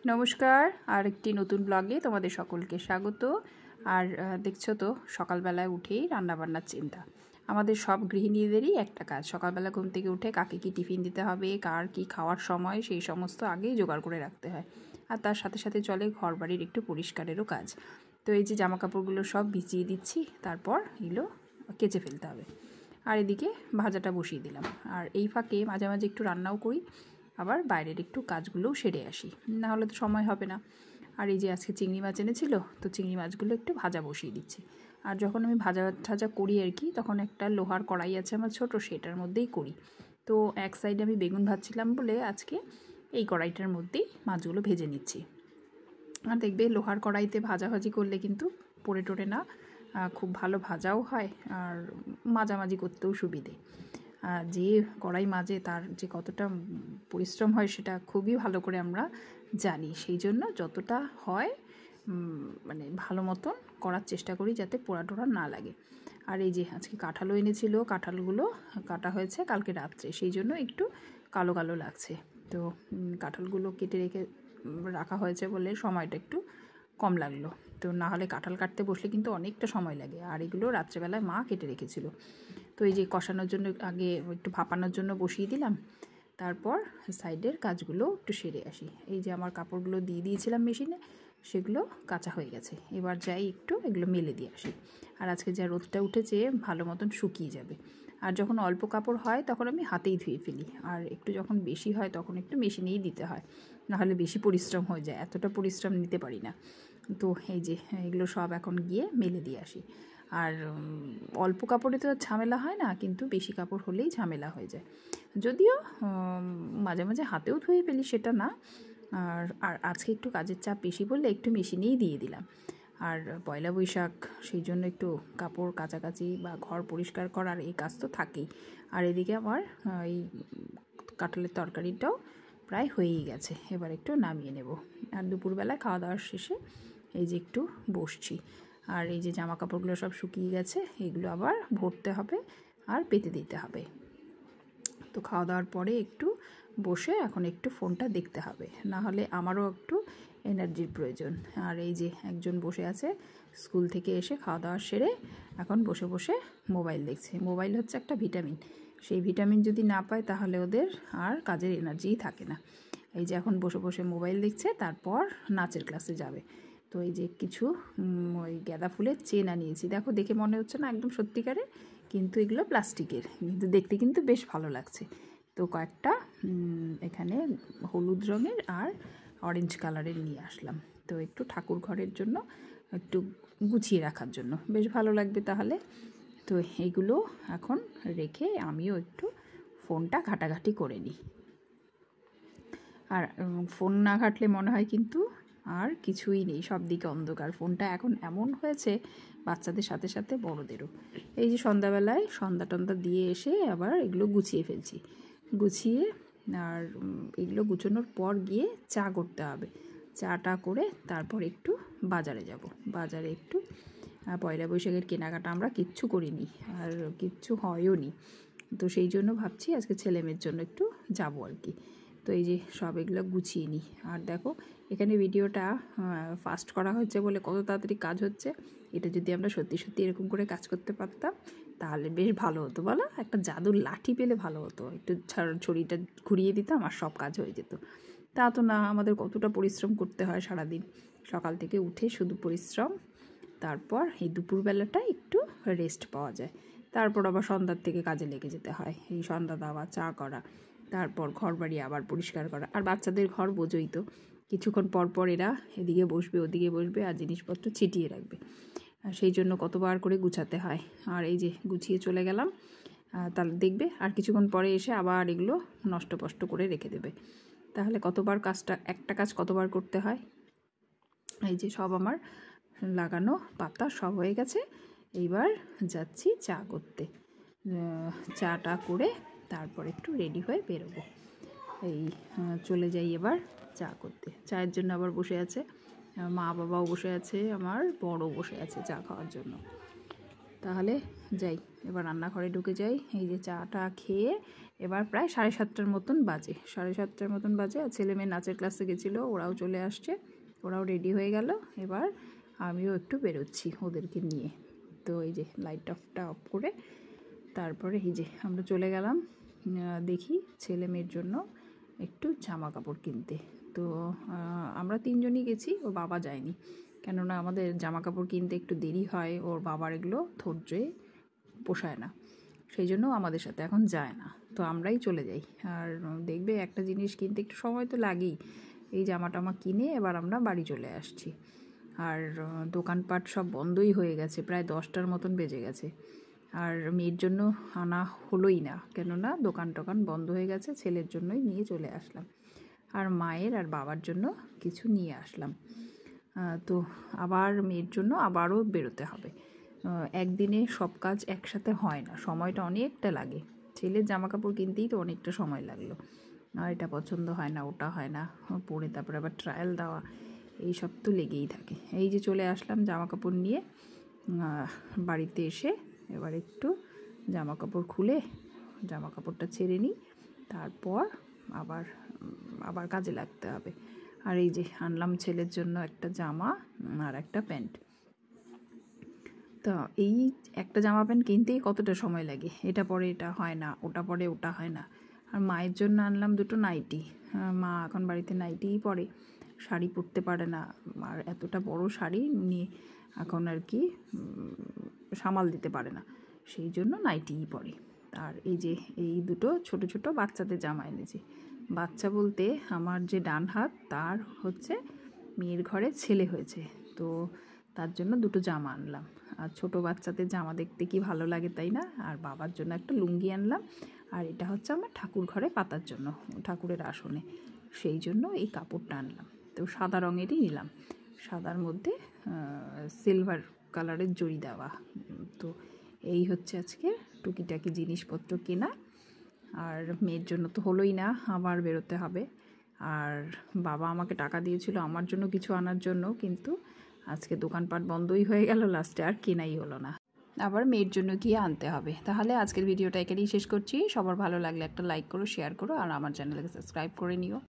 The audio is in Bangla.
নমস্কার, আর একটি নতুন ব্লগে তোমাদের সকলকে স্বাগত। আর দেখছো তো সকালবেলায় উঠেই রান্নাবান্নার চিন্তা। আমাদের সব গৃহিণীদেরই একটা কাজ, সকালবেলা ঘুম থেকে উঠে কাকে কী টিফিন দিতে হবে, কার কী খাওয়ার সময়, সেই সমস্ত আগেই জোগাড় করে রাখতে হয়। আর তার সাথে সাথে চলে ঘর বাড়ির একটু পরিষ্কারেরও কাজ। তো এই যে জামাকাপড়গুলো সব ভিজিয়ে দিচ্ছি, তারপর এগুলো কেচে ফেলতে হবে। আর এদিকে ভাজাটা বসিয়ে দিলাম। আর এই ফাঁকে মাঝে মাঝে একটু রান্নাও করি, আবার বাইরের একটু কাজগুলোও সেরে আসি, না হলে তো সময় হবে না। আর এই যে আজকে চিংড়ি মাছ এনেছিল, তো চিংড়ি মাছগুলো একটু ভাজা বসিয়ে দিচ্ছি। আর যখন আমি ভাজা ঠাজা করি আর কি, তখন একটা লোহার কড়াই আছে আমার ছোটো, সেটার মধ্যেই করি। তো এক সাইডে আমি বেগুন ভাজছিলাম বলে আজকে এই কড়াইটার মধ্যেই মাছগুলো ভেজে নিচ্ছি। আর দেখবে লোহার কড়াইতে ভাজাভাজি করলে কিন্তু পড়ে টোড়ে না, খুব ভালো ভাজাও হয়, আর মাজামাজি করতেও সুবিধে। যে কড়াই মাজে তার যে কতটা পরিশ্রম হয় সেটা খুবই ভালো করে আমরা জানি। সেই জন্য যতটা হয় মানে ভালো মতন করার চেষ্টা করি, যাতে পোড়া টোড়া না লাগে। আর এই যে আজকে কাঁঠালও এনেছিল, কাঁঠালগুলো কাটা হয়েছে কালকে রাত্রে, সেই জন্য একটু কালো কালো লাগছে। তো কাঁঠালগুলো কেটে রাখা হয়েছে বলে সময়টা একটু কম লাগলো। তো না হলে কাঁঠাল কাটতে বসলে কিন্তু অনেকটা সময় লাগে। আর এগুলো রাত্রেবেলায় মা কেটে রেখেছিল। তো এই যে কষানোর জন্য আগে একটু ভাপানোর জন্য বসিয়ে দিলাম, তারপর সাইডের কাজগুলো একটু সেরে আসি। এই যে আমার কাপড়গুলো দিয়ে দিয়েছিলাম মেশিনে, সেগুলো কাঁচা হয়ে গেছে। এবার যাই একটু এগুলো মেলে দিয়ে আসি। আর আজকে যা রোদটা উঠেছে ভালো মতন শুকিয়ে যাবে। আর যখন অল্প কাপড় হয় তখন আমি হাতেই ধুয়ে ফেলি, আর একটু যখন বেশি হয় তখন একটু মেশিনেই দিতে হয়, নাহলে বেশি পরিশ্রম হয়ে যায়, এতটা পরিশ্রম নিতে পারি না। তো এই যে এগুলো সব এখন গিয়ে মেলে দিয়ে আসি। আর অল্প কাপড়ে তো ঝামেলা হয় না, কিন্তু বেশি কাপড় হলেই ঝামেলা হয়ে যায়। যদিও মাঝে মাঝে হাতেও ধুয়ে ফেলি, সেটা না। আর আজকে একটু কাজের চাপ বেশি বললে একটু মেশিনেই দিয়ে দিলাম। আর পয়লা বৈশাখ, সেই জন্য একটু কাপড় কাচাকাচি বা ঘর পরিষ্কার করার এই কাজ তো থাকেই। আর এদিকে আমার এই কাঁঠালের তরকারিটাও প্রায় হয়েই গেছে, এবার একটু নামিয়ে নেব। আর দুপুরবেলায় খাওয়া দাওয়ার শেষে এই যে একটু বসছি। আর এই যে জামা কাপড়গুলো সব শুকিয়ে গেছে, এগুলো আবার ভরতে হবে আর পেতে দিতে হবে। তো খাওয়া দাওয়ার পরে একটু বসে এখন একটু ফোনটা দেখতে হবে, না হলে আমারও একটু এনার্জির প্রয়োজন। আর এই যে একজন বসে আছে, স্কুল থেকে এসে খাওয়া দাওয়া সেরে এখন বসে বসে মোবাইল দেখছে। মোবাইল হচ্ছে একটা ভিটামিন, সেই ভিটামিন যদি না পায় তাহলে ওদের আর কাজের এনার্জিই থাকে না। এই যে এখন বসে বসে মোবাইল দেখছে, তারপর নাচের ক্লাসে যাবে। তো এই যে কিছু ওই গাঁদা ফুলের চেন আনিয়েছি, দেখো দেখে মনে হচ্ছে না একদম সত্যিকারের, কিন্তু এগুলো প্লাস্টিকের, কিন্তু দেখতে কিন্তু বেশ ভালো লাগছে। তো কয়েকটা এখানে হলুদ রঙের আর অরেঞ্জ কালারের নিয়ে আসলাম। তো একটু ঠাকুর ঘরের জন্য, একটু গুছিয়ে রাখার জন্য বেশ ভালো লাগবে তাহলে। তো এইগুলো এখন রেখে আমিও একটু ফোনটা ঘাটাঘাটি করে নিই। আর ফোন না ঘাটলে মনে হয় কিন্তু আর কিছুই নেই, সব দিকে অন্ধকার। ফোনটা এখন এমন হয়েছে বাচ্চাদের সাথে সাথে বড়োদেরও। এই যে সন্ধ্যাবেলায় সন্ধ্যা টন্ধা দিয়ে এসে আবার এগুলো গুছিয়ে ফেলছি। গুছিয়ে আর এগুলো গুছোনোর পর গিয়ে চা করতে হবে। চাটা করে তারপর একটু বাজারে যাব। বাজারে একটু পয়লা বৈশাখের কেনাকাটা আমরা কিচ্ছু করিনি, আর কিচ্ছু হয়ও নি। তো সেই জন্য ভাবছি আজকে ছেলেমেয়ের জন্য একটু যাব আর কি। তো এই যে সব এগুলো গুছিয়ে নিই। আর দেখো এখানে ভিডিওটা ফাস্ট করা হচ্ছে বলে কত তাড়াতাড়ি কাজ হচ্ছে। এটা যদি আমরা সত্যি সত্যি এরকম করে কাজ করতে পারতাম তাহলে বেশ ভালো হতো, বলো? একটা জাদুর লাঠি পেলে ভালো হতো, একটু ছড়িটা ঘুরিয়ে দিতাম আর সব কাজ হয়ে যেত। তা তো না, আমাদের কতটা পরিশ্রম করতে হয় সারাদিন, সকাল থেকে উঠে শুধু পরিশ্রম, তারপর এই দুপুরবেলাটা একটু রেস্ট পাওয়া যায়, তারপর আবার সন্ধ্যার থেকে কাজে লেগে যেতে হয়। এই সন্ধ্যা দেওয়া, চা করা, তারপর ঘর বাড়ি আবার পরিষ্কার করা। আর বাচ্চাদের ঘর বোঝোই তো, কিছুক্ষণ পর পর এরা এদিকে বসবে ওদিকে বসবে আর জিনিসপত্র ছিটিয়ে রাখবে, আর সেই জন্য কতবার করে গুছাতে হয়। আর এই যে গুছিয়ে চলে গেলাম, তাহলে দেখবে আর কিছুক্ষণ পরে এসে আবার এগুলো নষ্ট করে রেখে দেবে। তাহলে কতবার কাজটা, একটা কাজ কতবার করতে হয়। এই যে সব আমার লাগানো পাতা সব হয়ে গেছে, এইবার যাচ্ছি চা করতে। চাটা করে তারপর একটু রেডি হয়ে বেরোবো। এই চলে যাই এবার চা করতে। চায়ের জন্য আবার বসে আছে মা বাবাও বসে আছে, আমার বড়ও বসে আছে চা খাওয়ার জন্য। তাহলে যাই, এবার রান্নাঘরে ঢুকে যাই। এই যে চাটা খেয়ে এবার প্রায় 7:30টার মতন বাজে, 7:30টার মতন বাজে। আর ছেলে মেয়ে নাচের ক্লাসে গেছিলো, ওরাও চলে আসছে, ওরাও রেডি হয়ে গেল। এবার আমিও একটু বেরোচ্ছি ওদেরকে নিয়ে। তো এই যে লাইট অফ করে তারপরে এই যে আমরা চলে গেলাম দেখি ছেলে মেয়ের জন্য একটু জামা কাপড় কিনতে। তো আমরা 3জনই গেছি, ওর বাবা যায়নি, কেননা আমাদের জামা কাপড় কিনতে একটু দেরি হয়, ওর বাবার এগুলো ধৈর্যে পোষায় না, সেই জন্য আমাদের সাথে এখন যায় না। তো আমরাই চলে যাই। আর দেখবে একটা জিনিস কিনতে একটু সময় তো লাগেই। এই জামা টামা কিনে এবার আমরা বাড়ি চলে আসছি। আর দোকানপাট সব বন্ধই হয়ে গেছে, প্রায় 10টার মতন বেজে গেছে। আর মেয়ের জন্য আনা হলোই না, কেননা দোকান টোকান বন্ধ হয়ে গেছে, ছেলের জন্যই নিয়ে চলে আসলাম। আর মায়ের আর বাবার জন্য কিছু নিয়ে আসলাম। তো আবার মেয়ের জন্য আবারও বেরোতে হবে। একদিনে সব কাজ একসাথে হয় না, সময়টা অনেকটা লাগে। ছেলের জামা কাপড় কিনতেই তো অনেকটা সময় লাগলো। আর এটা পছন্দ হয় না, ওটা হয় না, পরে তারপরে আবার ট্রায়াল দেওয়া, এই সব তো লেগেই থাকে। এই যে চলে আসলাম জামা কাপড় নিয়ে। বাড়িতে এসে এবার একটু জামা কাপড় খুলে জামা কাপড়টা ছেড়ে নিই, তারপর আবার কাজে লাগতে হবে। আর এই যে আনলাম ছেলের জন্য একটা জামা আর একটা প্যান্ট। তো এই একটা জামা প্যান্ট কিনতেই কতটা সময় লাগে, এটা পরে এটা হয় না, ওটা পরে ওটা হয় না। আর মায়ের জন্য আনলাম দুটো নাইটি। মা এখন বাড়িতে নাইটিই পরে, শাড়ি পরতে পারে না। আর এতটা বড় শাড়ি নিয়ে এখন আর কি সামাল দিতে পারে না, সেই জন্য নাইটিই পরে। আর এই যে এই দুটো ছোট ছোট বাচ্চাদের জামা এনেছি। বাচ্চা বলতে আমার যে ডান হাত তার হচ্ছে মেয়ের ঘরে ছেলে হয়েছে, তো তার জন্য দুটো জামা আনলাম। আর ছোটো বাচ্চাদের জামা দেখতে কি ভালো লাগে, তাই না? আর বাবার জন্য একটা লুঙ্গি আনলাম। আর এটা হচ্ছে আমার ঠাকুর ঘরে পাতার জন্য, ঠাকুরের আসনে, সেই জন্য এই কাপড়টা আনলাম। তো সাদা রঙেরই নিলাম, সাদার মধ্যে সিলভার কালারের জড়ি দেওয়া। তো এই হচ্ছে আজকে টুকিটাকি জিনিসপত্র কেনা। আর মেয়ের জন্য তো হলোই না, আবার বেরোতে হবে। আর বাবা আমাকে টাকা দিয়েছিল আমার জন্য কিছু আনার জন্য, কিন্তু আজকে দোকানপাট বন্ধই হয়ে গেল, লাস্টে আর কেনাই হলো না, আবার মেয়ের জন্য গিয়ে আনতে হবে। তাহলে আজকের ভিডিওটা এখানেই শেষ করছি। সবার ভালো লাগলে একটা লাইক করো, শেয়ার করো, আর আমার চ্যানেলকে সাবস্ক্রাইব করে নিও।